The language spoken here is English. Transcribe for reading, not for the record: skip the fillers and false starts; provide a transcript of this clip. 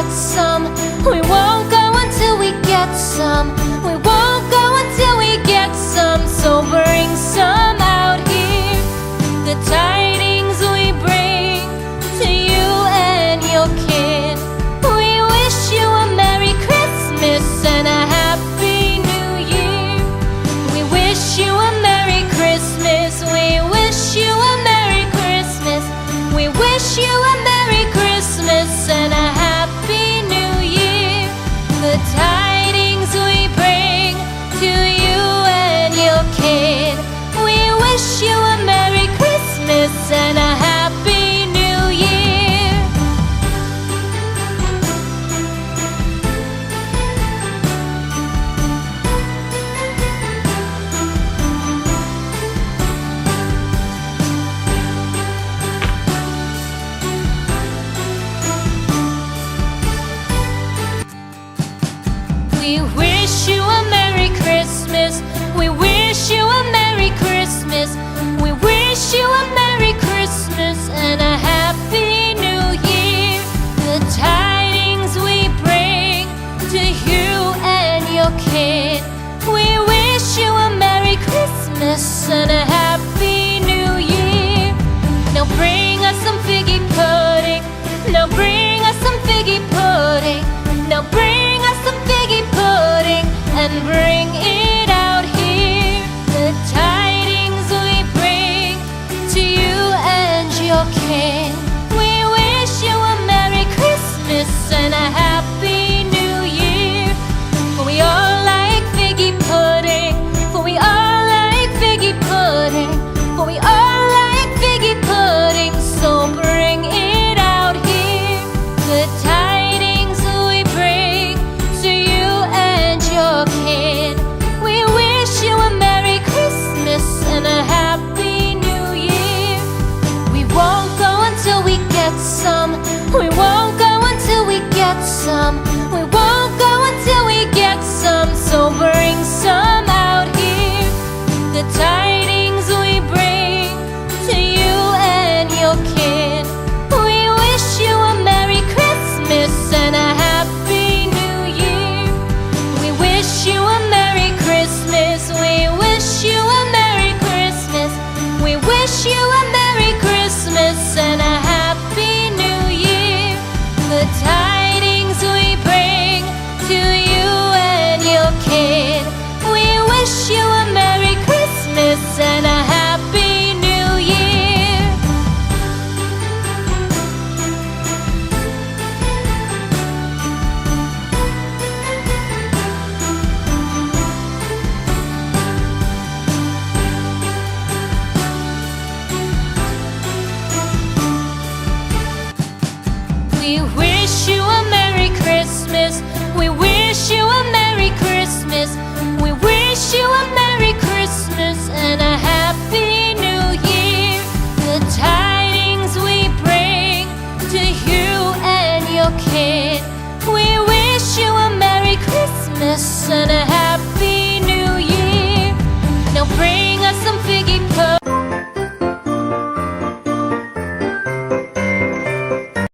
get some. We won't go until we get some. We won't go until we get some. So bring some out here. The tidings we bring to you and your kid. We wish you a Merry Christmas and a Happy New Year. We wish you a Merry Christmas. We wish you a Merry Christmas. We wish you a Merry Christmas and a Happy New Year. The tidings we bring to you and your kid. We wish you a Merry Christmas and a Happy New Year. We wish you a Merry Christmas. We wish you a Merry Christmas. We wish you a Merry Christmas and a Happy New Year. The tidings we bring to you and your kid. We wish you a Merry Christmas and a Happy New Year. Now bring us some figgy pudding. Now bring us some figgy pudding. Now bring us some figgy pudding and bring it out here. The tidings we bring to you and your kin. We wish you a Merry Christmas and a Happy New Year. For we all like figgy pudding. For we all like figgy pudding. For we all like figgy pudding. So bring it out here. The tidings we bring to you and your kid. We wish you a Merry Christmas and a Happy New Year. We won't go until we get some. We won't go until we get some. We won't go until we get some. So bring some out here. The tidings we bring to you and your kid. We wish you a Merry Christmas and a Happy New Year. We wish you a Merry Christmas. We wish you a Merry Christmas. We wish you a Merry Christmas and a Happy New Year. The tidings we bring to you and your kid. We wish you a Merry Christmas and a Happy New Year. We wish you a Merry Christmas. We wish you a Merry Christmas. We wish you a Merry Christmas and a Happy New Year. The tidings we bring to you and your kid. We wish you a Merry Christmas and a Happy